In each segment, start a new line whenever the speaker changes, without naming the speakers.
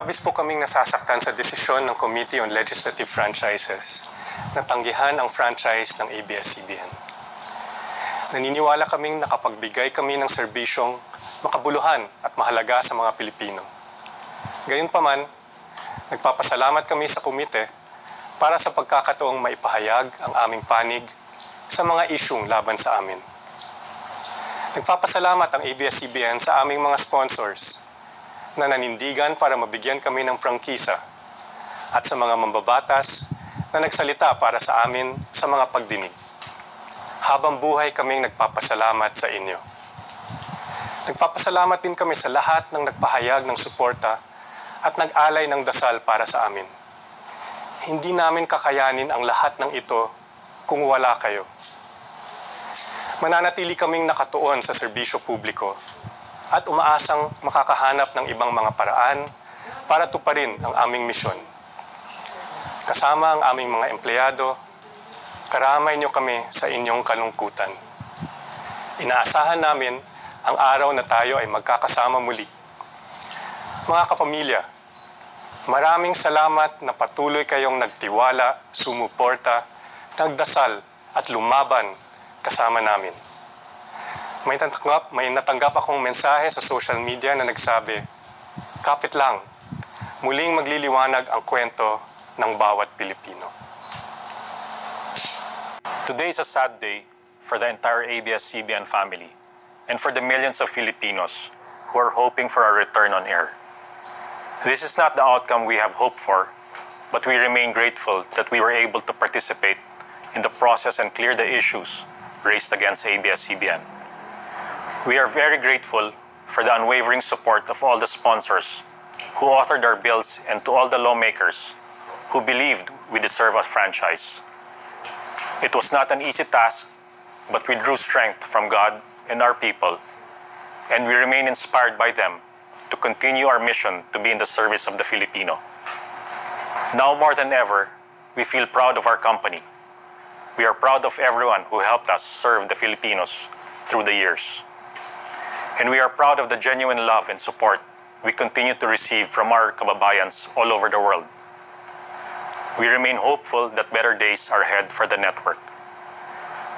Labis po kaming nasasaktan sa desisyon ng Committee on Legislative Franchises na tanggihan ang franchise ng ABS-CBN. Naniniwala kaming nakapagbigay kami ng serbisyong makabuluhan at mahalaga sa mga Pilipino. Gayunpaman, nagpapasalamat kami sa komite para sa pagkakataong maipahayag ang aming panig sa mga isyung laban sa amin. Nagpapasalamat ang ABS-CBN sa aming mga sponsors na nanindigan para mabigyan kami ng prangkisa at sa mga mambabatas na nagsalita para sa amin sa mga pagdinig. Habang buhay kaming nagpapasalamat sa inyo. Nagpapasalamat din kami sa lahat ng nagpahayag ng suporta at nag-alay ng dasal para sa amin. Hindi namin kakayanin ang lahat ng ito kung wala kayo. Mananatili kaming nakatuon sa serbisyo publiko at umaasang makakahanap ng ibang mga paraan para tuparin ang aming misyon. Kasama ang aming mga empleyado, karamay niyo kami sa inyong kalungkutan. Inaasahan namin ang araw na tayo ay magkakasama muli. Mga kapamilya, maraming salamat na patuloy kayong nagtiwala, sumuporta, nagdasal at lumaban kasama namin. May natanggap akong mensahe sa social media na nagsabi, "Kapit lang, muling magliliwanag ang kwento ng bawat Pilipino."
Today is a sad day for the entire ABS-CBN family and for the millions of Filipinos who are hoping for a return on air. This is not the outcome we have hoped for, but we remain grateful that we were able to participate in the process and clear the issues raised against ABS-CBN. We are very grateful for the unwavering support of all the sponsors who authored our bills and to all the lawmakers who believed we deserve a franchise. It was not an easy task, but we drew strength from God and our people, and we remain inspired by them to continue our mission to be in the service of the Filipino. Now more than ever, we feel proud of our company. We are proud of everyone who helped us serve the Filipinos through the years. And we are proud of the genuine love and support we continue to receive from our kababayans all over the world. We remain hopeful that better days are ahead for the network.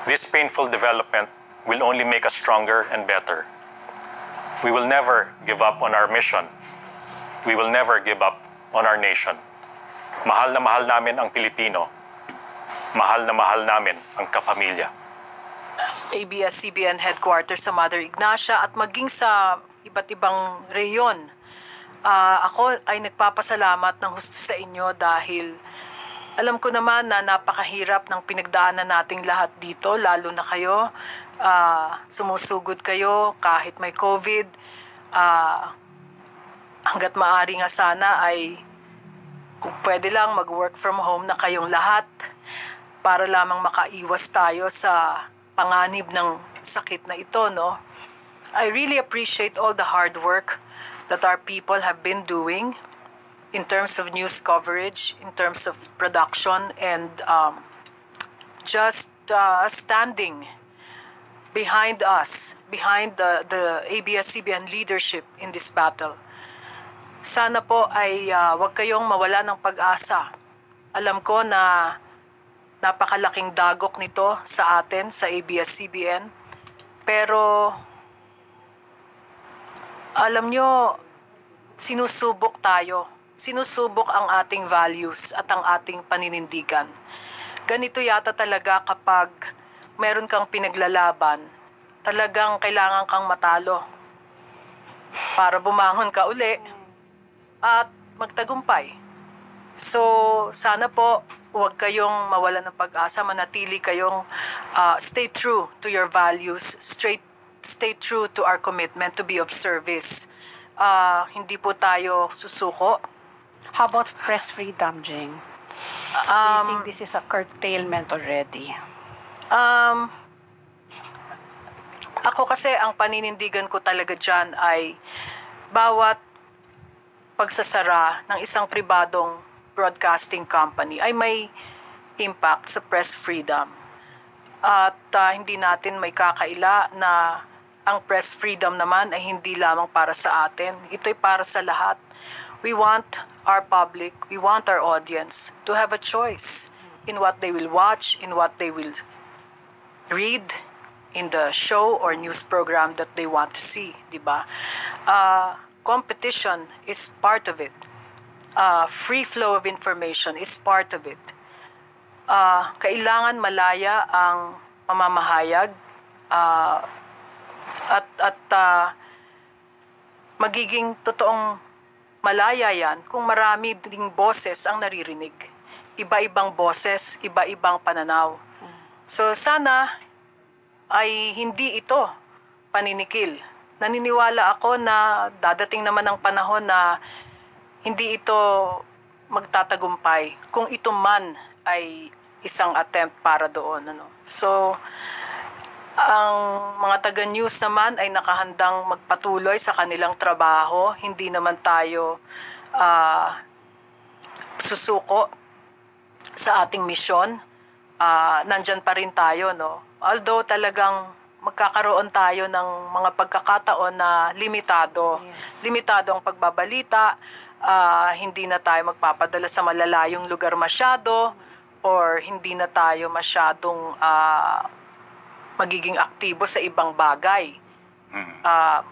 This painful development will only make us stronger and better. We will never give up on our mission. We will never give up on our nation. Mahal na mahal namin ang Pilipino. Mahal na mahal namin ang kapamilya.
ABS-CBN headquarters sa Mother Ignacia at maging sa iba't ibang reyon. Ako ay nagpapasalamat ng husto sa inyo dahil alam ko naman na napakahirap ng pinagdaanan nating lahat dito, lalo na kayo. Sumusugod kayo kahit may COVID. Hanggat maaari nga sana ay kung pwede lang mag-work from home na kayong lahat para lamang makaiwas tayo sa panganib ng sakit na ito, no? I really appreciate all the hard work that our people have been doing in terms of news coverage, in terms of production, and just standing behind us, behind the ABS-CBN leadership in this battle. Sana po ay wag kayong mawala ng pag-asa. Alam ko na napakalaking dagok nito sa atin, sa ABS-CBN. Pero, alam nyo, sinusubok tayo. Sinusubok ang ating values at ang ating paninindigan. Ganito yata talaga kapag meron kang pinaglalaban, talagang kailangan kang matalo para bumangon ka uli at magtagumpay. So, sana po, huwag kayong mawalan ng pag-asa, manatili kayong stay true to your values, stay true to our commitment to be of service. Hindi po tayo susuko.
How about press freedom, Jing? Do you think this is a curtailment already?
Ako kasi, ang paninindigan ko talaga dyan ay bawat pagsasara ng isang pribadong broadcasting company ay may impact sa press freedom. At hindi natin may kakaila na ang press freedom naman ay hindi lamang para sa atin. Ito'y para sa lahat. we want our public, we want our audience to have a choice in what they will watch, in what they will read, in the show or news program that they want to see, di ba? Competition is part of it. Free flow of information is part of it. Kailangan malaya ang mamamahayag at magiging totoong malaya yan kung marami ding boses ang naririnig. Iba-ibang boses, iba-ibang pananaw. So sana ay hindi ito paninikil. Naniniwala ako na dadating naman ang panahon na hindi ito magtatagumpay kung ito man ay isang attempt para doon. So, ang mga taga-news naman ay nakahandang magpatuloy sa kanilang trabaho. Hindi naman tayo susuko sa ating misyon. Nandyan pa rin tayo, no? Although talagang magkakaroon tayo ng mga pagkakataon na limitado. Yes. Limitado ang pagbabalita, hindi na tayo magpapadala sa malalayong lugar masyado, or hindi na tayo masyadong magiging aktibo sa ibang bagay.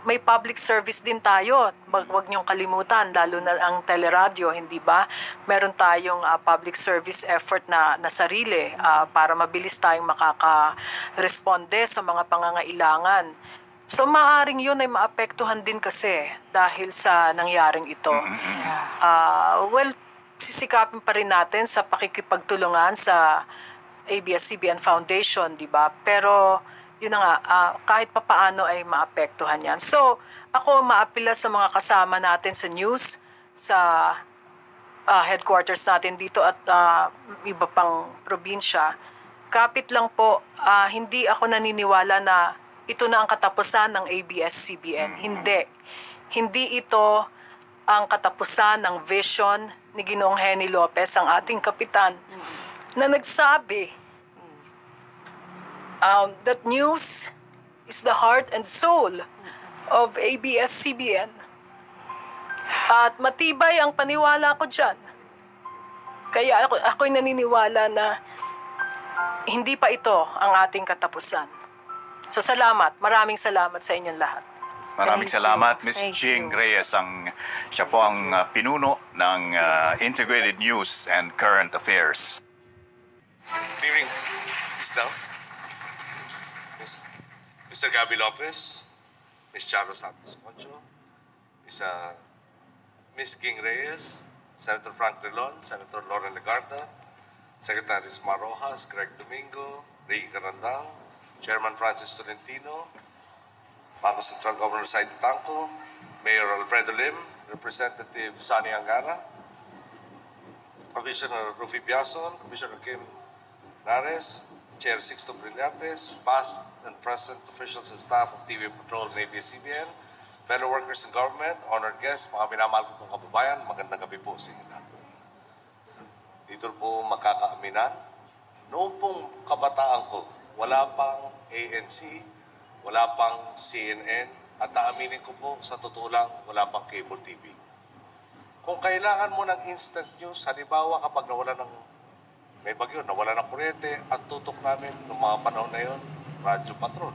May public service din tayo. Huwag niyong kalimutan, lalo na ang teleradyo, hindi ba? Meron tayong public service effort na sarili para mabilis tayong makaka-responde sa mga pangangailangan. So maaaring yun ay maapektuhan din kasi dahil sa nangyaring ito. Well, sisikapin pa rin natin sa pakikipagtulungan sa ABS-CBN Foundation, di ba? Pero yun na nga, kahit papaano ay maapektuhan yan. So, ako maapila sa mga kasama natin sa news, sa headquarters natin dito at iba pang probinsya. Kapit lang po, hindi ako naniniwala na ito na ang katapusan ng ABS-CBN. Hindi. Hindi ito ang katapusan ng vision ni Ginoong Henny Lopez, ang ating kapitan, na nagsabi that news is the heart and soul of ABS-CBN. At matibay ang paniwala ko dyan. Kaya ako'y naniniwala na hindi pa ito ang ating katapusan. So salamat. Maraming salamat sa inyong lahat.
Maraming salamat, Ms. Jing Reyes. Siya po ang pinuno ng Integrated News and Current Affairs.
Good evening, Ms. Dao, Mr. Gabby Lopez, Ms. Charo Santos Concho, Ms. Ging Reyes, Senator Frank Relon, Senator Lauren Legarda, Secretaries Mar Rojas, Greg Domingo, Ricky Carandang, Chairman Francis Tolentino, Bangko Central Governor Saito Tanco, Mayor Alfredo Lim, Representative Sani Angara, Commissioner Rufi Biason, Commissioner Kim Nares, Chair Sixto Brillantes, past and present officials and staff of TV Patrol and ABS-CBN, fellow workers in government, honored guests, mga minamahal ko pong kababayan, magandang gabi po sa inyo lahat. Dito po magkakaaminan, noong pong kabataan ko, wala pang ANC, wala pang CNN, at aaminin ko po, sa totoo lang, wala pang cable TV. Kung kailangan mo ng instant news, halimbawa kapag nawala ng may bagyo, nawala ng kuryente, ang tutok namin noong mga panahon na yon, Radyo Patrol.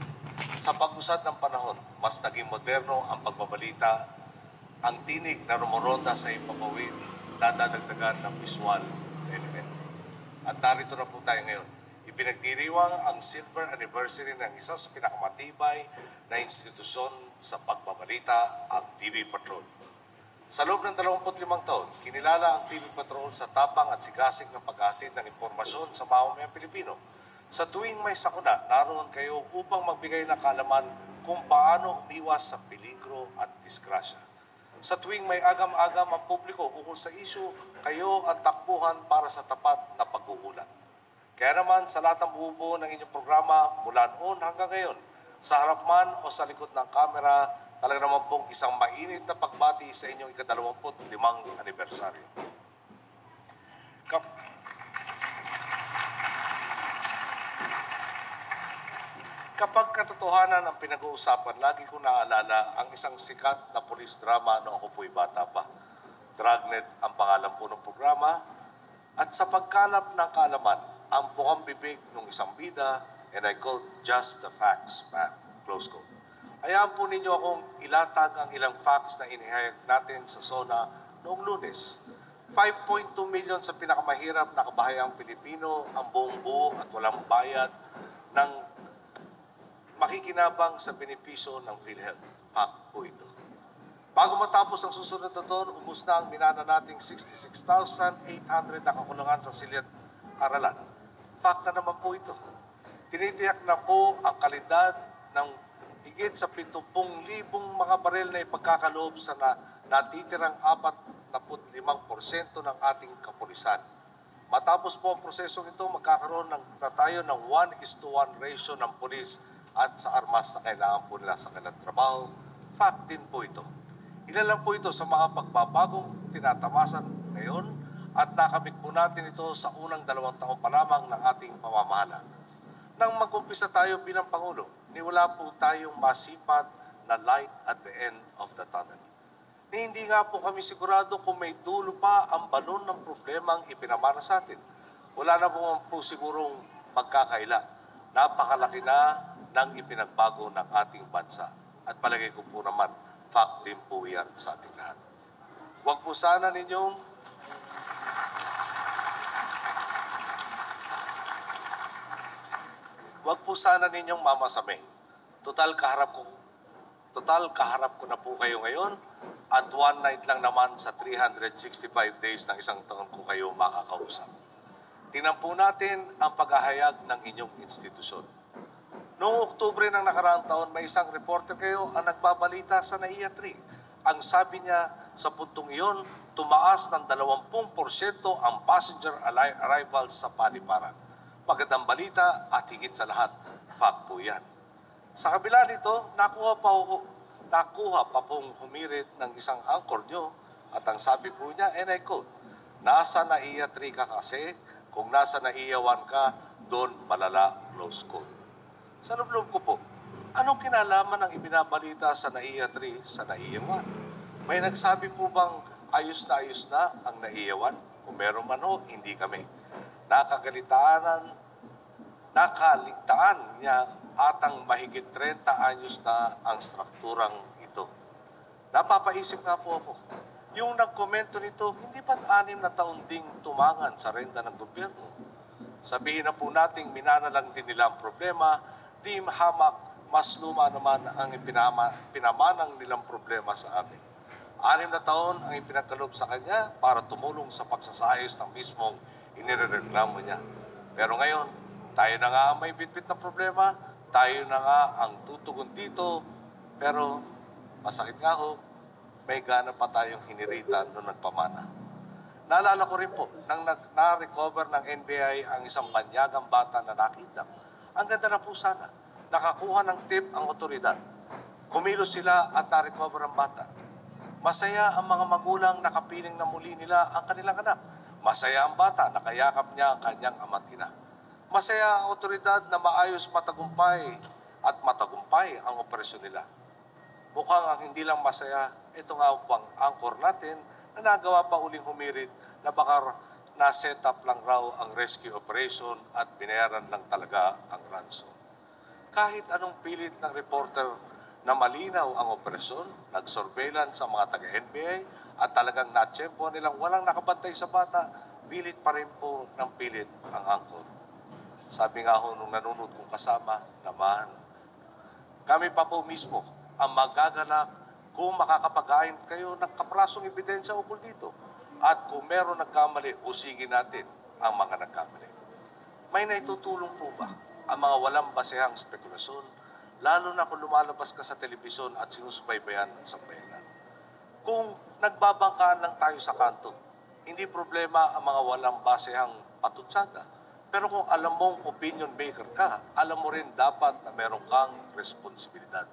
Sa pag-usad ng panahon, mas naging moderno ang pagbabalita, ang tinig na rumoronda sa ipapawid, dadadagdagan ng visual element. At narito na po tayo ngayon. Ipinagdiriwang ang silver anniversary ng isa sa pinakamatibay na institusyon sa pagbabalita, ang TV Patrol. Sa loob ng 25 taon, kinilala ang TV Patrol sa tapang at sigasig ng paghatid ng impormasyon sa mamamayang Pilipino. Sa tuwing may sakuna, naroon kayo upang magbigay ng kaalaman kung paano umiwas sa peligro at disgrasya. Sa tuwing may agam-agam ang publiko ukol sa isyu, kayo ang takbuhan para sa tapat na pag-uulat. Kaya naman, sa lahat ng bubuo ng inyong programa, mula noon hanggang ngayon, sa harap man o sa likod ng kamera, talaga naman pong isang mainit na pagbati sa inyong ika-25 anibersaryo. Kapag katotohanan ang pinag-uusapan, lagi ko naalala ang isang sikat na police drama noong ako po'y bata pa. Dragnet ang pangalan po ng programa. At sa pagkalap ng kaalaman, ang bukang bibig ng isang bida, and I quote, just the facts, ma'am. Close quote. Hayaan po ninyo akong ilatag ang ilang facts na inihayag natin sa SONA noong Lunes. 5.2 million sa pinakamahirap na kabahayang Pilipino ang buong buo at walang bayad ng makikinabang sa benepisyo ng PhilHealth. Fact po ito. Bago matapos ang susunod na taon, ubos na ang minana nating 66,800 na kakulangan sa silid-aralan. Fact na naman po ito. Tinitiyak na po ang kalidad ng higit sa 70,000 mga baril na ipagkakaloob sa natitirang 45% ng ating kapulisan. Matapos po ang prosesong ito, magkakaroon na tayo ng 1:1 ratio ng pulis at sa armas na kailangan po nila sa kanilang trabaho. Fact din po ito. Ilan lang po ito sa mga pagbabagong tinatamasan ngayon at nakamit po natin ito sa unang 2 taon pa lamang ng ating pamamahala. Nang mag-umpisa tayo bilang Pangulo, niwala po tayong masipat na light at the end of the tunnel. Ni hindi nga po kami sigurado kung may dulo pa ang balon ng problemang ipinamana sa atin. Wala na po sigurong magkakaila. Napakalaki na ng ipinagbago ng ating bansa. At palagay ko po naman, fact din po yan sa ating lahat. Huwag po sana ninyong mamasamay. Total kaharap ko na po kayo ngayon at one night lang naman sa 365 days ng isang taon ko kayo makakausap. Tingnan po natin ang paghahayag ng inyong institusyon. Noong Oktubre ng nakaraang taon, may isang reporter kayo ang nagbabalita sa NAIA 3. Ang sabi niya sa puntong iyon, tumaas ng 20% ang passenger arrivals sa paliparan. Magandang balita at higit sa lahat, fact po yan. Sa kabila nito, nakuha pa pong humirit ng isang anchor nyo at ang sabi po niya, and I quote, nasa NAIA 3 ka kasi, kung nasa NAIA 1 ka, doon malala, close quote. Sa loob ko po, anong kinalaman ng ibinabalita sa NAIA 3 sa NAIA 1? May nagsabi po bang ayos na ang NAIA 1? Kung meron man o, hindi kami. Nakaligtaan niya atang mahigit 30 anyos na ang strukturang ito. Napapaisip nga po ako, yung nagkomento nito, hindi ba't 6 na taon ding tumangan sa renta ng gobyerno? Sabihin na po nating minana lang din nila ang problema, di hamak, mas luma naman ang pinamanang nilang problema sa amin. 6 na taon ang ipinagkaloob sa kanya para tumulong sa pagsasayos ng mismong inireklamo niya. Pero ngayon, tayo na nga ang may bitbit na problema, tayo na nga ang tutugon dito, pero masakit nga ho, may gana pa tayong hiniritan nung nagpamana. Naalala ko rin po, nang na-recover ng NBI ang isang banyagang bata na nakidnap, ang ganda na po sana, nakakuha ng tip ang otoridad. Kumilos sila at na-recover ang bata. Masaya ang mga magulang nakapiling na muli nila ang kanilang anak. Masaya ang bata, nakayakap niya ang kanyang ama't ina. Masaya ang otoridad na maayos matagumpay ang operasyon nila. Mukhang ang hindi lang masaya, ito nga pang anchor natin na nagawa pa uling humirit na baka na-set up lang raw ang rescue operation at binayaran lang talaga ang ransom. Kahit anong pilit ng reporter na malinaw ang operasyon, nag-surveillance sa mga taga-NBI at talagang natsyempo nilang walang nakabantay sa bata, pilit pa rin po ng pilit ang anchor. Sabi nga ho nung nanonood kong kasama naman, kami pa po mismo ang magagalak kung makakapag-ain kayo ng kaprasong ebidensya ukol dito. At kung meron nagkamali, usigin natin ang mga nagkamali. May naitutulong po ba ang mga walang basehang spekulasyon, lalo na kung lumalabas ka sa telebisyon at sinusubaybayan ng sambayanan? Kung nagbabangkaan lang tayo sa kanto, hindi problema ang mga walang basehang patutsada. Pero kung alam mong opinion maker ka, alam mo rin dapat na meron kang responsibilidad.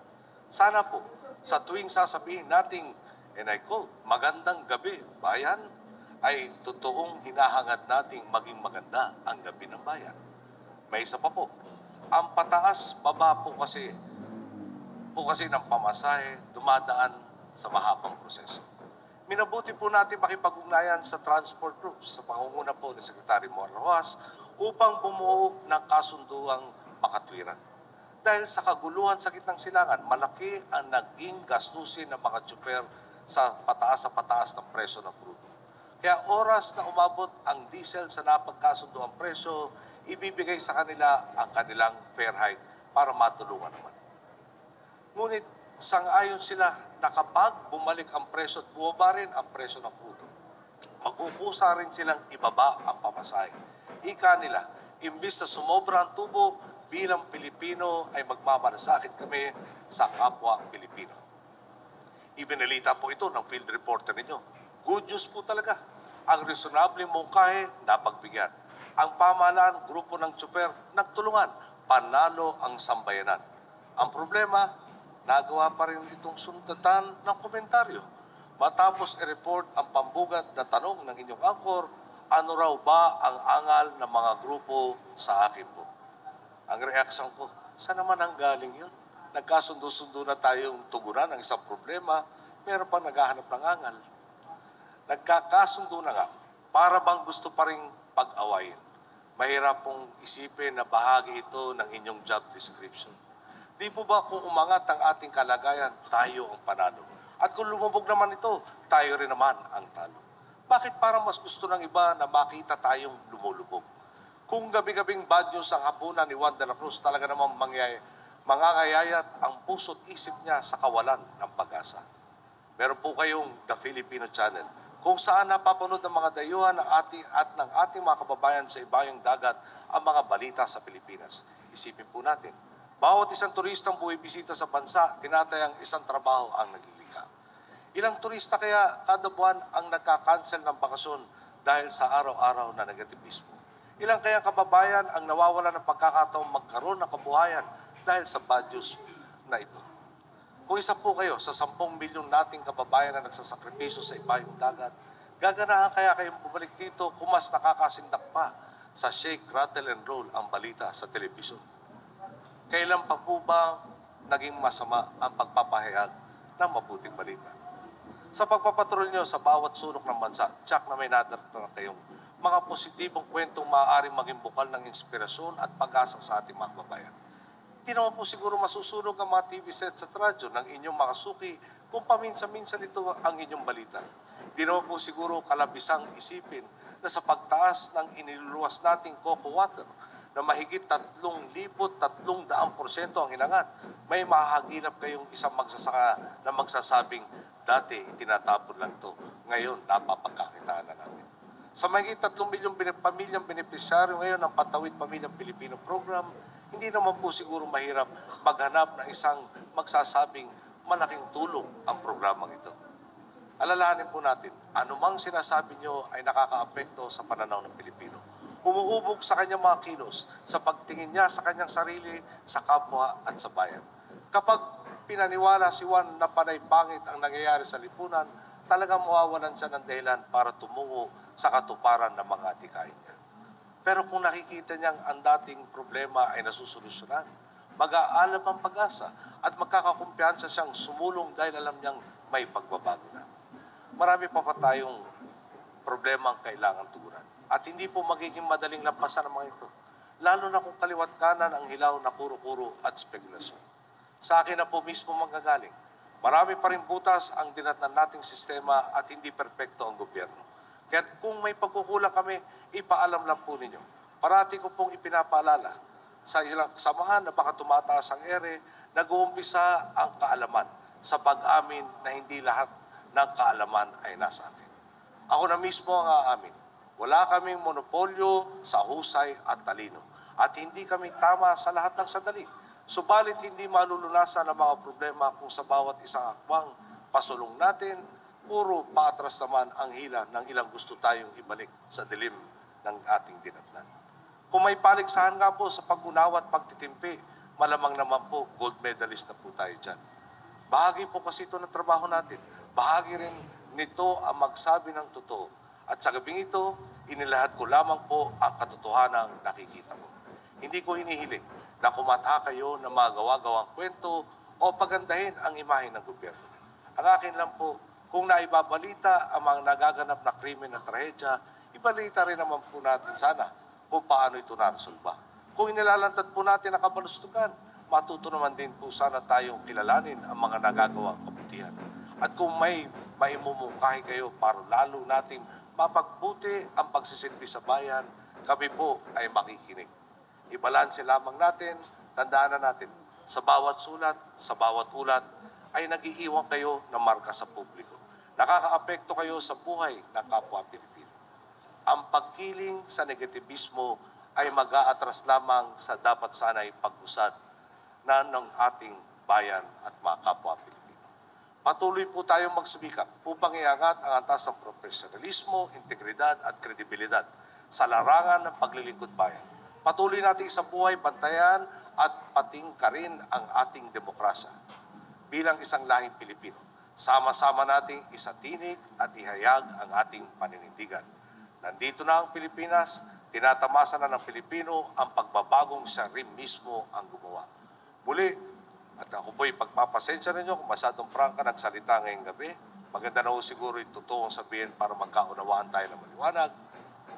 Sana po, sa tuwing sasabihin nating, and I quote, magandang gabi, bayan, ay totoong hinahangad nating maging maganda ang gabi ng bayan. May isa pa po, ang pataas-baba po kasi ng pamasahe dumadaan sa mahabang proseso. minabuti po natin makipag-ugnayan sa transport groups sa pangunguna po ni Secretary Mor Rojas upang bumuo ng kasunduang makatwiran. Dahil sa kaguluhan sa gitnang silangan, malaki ang naging gastusin ng mga tsuper sa pataas ng presyo ng crudo. Kaya oras na umabot ang diesel sa napagkasundo ang presyo, ibibigay sa kanila ang kanilang fair hike para matulungan naman. Ngunit sang-ayon sila na kapag bumalik ang presyo at bumaba rin ang presyo ng crudo, magkukusa rin silang ibaba ang pamasahe. Ika nila, imbis na sumobra ang tubo, bilang Pilipino ay magmamalasakit kami sa kapwa Pilipino. Ibinalita po ito ng field reporter ninyo. Good news po talaga. Ang reasonable mungkahe napagbigyan. Ang pamahalaan, grupo ng tsuper, nagtulungan. Panalo ang sambayanan. Ang problema, nagawa pa rin itong sundatan ng komentaryo. Matapos i-report ang pambugat na tanong ng inyong angkor, ano raw ba ang angal ng mga grupo sa akin po? Ang reaksyon ko, saan naman ang galing yun? Nagkasundo-sundo na tayong tugunan ng isang problema, meron pang naghahanap ng angal. Nagkakasundo na nga, para bang gusto pa rin pag-awayin. Mahirap pong isipin na bahagi ito ng inyong job description. Di po ba kung umangat ang ating kalagayan, tayo ang panalo? At kung lumubog naman ito, tayo rin naman ang talo. Bakit parang mas gusto ng iba na makita tayong lumulubog? Kung gabi-gabing bad news ang hapunan ni Juan de la Cruz, talaga namang mangangayayat ang puso't isip niya sa kawalan ng pag-asa. Meron po kayong The Filipino Channel, kung saan napapanood ng mga dayuhan ng ng ating mga kababayan sa ibayong dagat ang mga balita sa Pilipinas. Isipin po natin, bawat isang turistang buwibisita sa bansa, tinatayang isang trabaho ang naglilika. Ilang turista kaya kada buwan ang nagka-cancel ng bakasyon dahil sa araw-araw na negativismo? Ilang kayang kababayan ang nawawala ng pagkakataong magkaroon ng kabuhayan dahil sa bad news na ito? Kung isa po kayo sa 10 milyon nating kababayan na nagsasakripisyo sa ibayong dagat, gaganahan kaya kayong bumalik dito kung mas nakakasindak pa sa shake, rattle, and roll ang balita sa telebisyon? Kailan pa po ba naging masama ang pagpapahayag ng mabuting balita? Sa pagpapatrol nyo sa bawat sulok ng bansa, tsak na may nadarata na kayong mga positibong kwentong maaaring maging bukal ng inspirasyon at pag-asa sa ating mga kababayan. Hindi naman po siguro masusunog ang mga TV sets at radyo ng inyong mga suki kung paminsan-minsan ito ang inyong balita. Hindi naman po siguro kalabisang isipin na sa pagtaas ng iniluluwas nating cocoa water na mahigit 3,300% ang hinangat, may mahahagilap kayong isang magsasaka na magsasabing, dati itinatapon lang ito, ngayon napapagkakitaan na namin. Sa mahigit 3 milyong pamilyang benepisyaryo ngayon ng Patawid Pamilyang Pilipino Program, hindi naman po siguro mahirap maghanap ng isang magsasabing malaking tulong ang programang ito. Alalahanin po natin, anumang sinasabi nyo ay nakakaapekto sa pananaw ng Pilipino. Humuhubog sa kanyang mga kilos, sa pagtingin niya sa kanyang sarili, sa kapwa at sa bayan. Kapag pinaniwala si Juan na panay pangit ang nangyayari sa lipunan, talagang mawawalan siya ng dahilan para tumungo sa katuparan ng mga adhikain niya. Pero kung nakikita niyang ang dating problema ay nasusolusyonan, mag-aalab ang pag-asa at magkakakumpiyansa siyang sumulong dahil alam niyang may pagbabago na. Marami pa tayong problema ang kailangan tugunan. At hindi po magiging madaling lampasan ang mga ito. Lalo na kung kaliwat kanan ang hilaw na kuro-kuro at spekulasyon. Sa akin na po mismo manggagaling. Marami pa rin butas ang dinatnan nating sistema at hindi perpekto ang gobyerno. Kaya kung may pagkukulang kami, ipaalam lang po ninyo. Parati ko pong ipinapaalala sa ilang samahan na baka tumataas ang ere, nag-uumpisa ang kaalaman sa pag-amin na hindi lahat ng kaalaman ay nasa atin. Ako na mismo ang aamin. Wala kaming monopolyo sa husay at talino. At hindi kami tama sa lahat ng sandali. Subalit hindi malulunasan ang mga problema kung sa bawat isang akwang pasulong natin, puro paatras naman ang hila ng ilang gusto tayong ibalik sa dilim ng ating dinatnan. Kung may paligsahan nga po sa pag-unawa at pagtitimpi, malamang naman po gold medalist na po tayo dyan. Bahagi po kasi ito ng trabaho natin. Bahagi rin nito ang magsabi ng totoo. At sa gabing ito, inilahad ko lamang po ang katotohanang nakikita ko. Hindi ko hinihiling na kumata kayo ng mga gawa-gawang kwento o pagandahin ang imahe ng gobyerno. Ang akin lang po, Kung naibabalita ang mga nagaganap na krimen at trahedya, ibalita rin naman po natin sana kung paano ito naresolba. Kung inilalantad po natin ang kabalustugan, matuto naman din po sana tayong kilalanin ang mga nagagawang kabutihan. At kung may maimumungkahi kayo para lalo nating mapagbuti ang pagsisilbi sa bayan, kami po ay makikinig. Ibalanse lamang natin, tandaan na natin, sa bawat sulat, sa bawat ulat, ay nag-iiwan kayo ng marka sa publiko. Nakakaapekto kayo sa buhay ng kapwa Pilipino. Ang pagkiling sa negativismo ay mag-aatras lamang sa dapat sana'y pag-usad na ng ating bayan at mga kapwa Pilipino. Patuloy po tayong magsumikap upang iangat ang antas ng profesionalismo, integridad at kredibilidad sa larangan ng paglilingkod bayan. Patuloy nating sa buhay, bantayan at patingkarin ang ating demokrasya. Bilang isang lahing Pilipino, sama-sama nating isatinig at ihayag ang ating paninindigan. Nandito na ang Pilipinas, tinatamasa na ng Pilipino ang pagbabagong siya rin mismo ang gumawa. Muli, at ako po'y pagpapasensya ninyo kung masyadong prangka nagsalita ngayong gabi. Maganda na ho siguro yung totoong sabihin para magkaunawaan tayo ng maliwanag.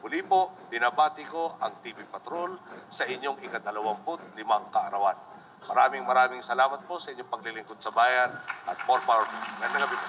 Muli po, binabati ko ang TV Patrol sa inyong ika-25 kaarawan. Maraming salamat po sa inyong paglilingkod sa bayan at more power. Magandang gabi po.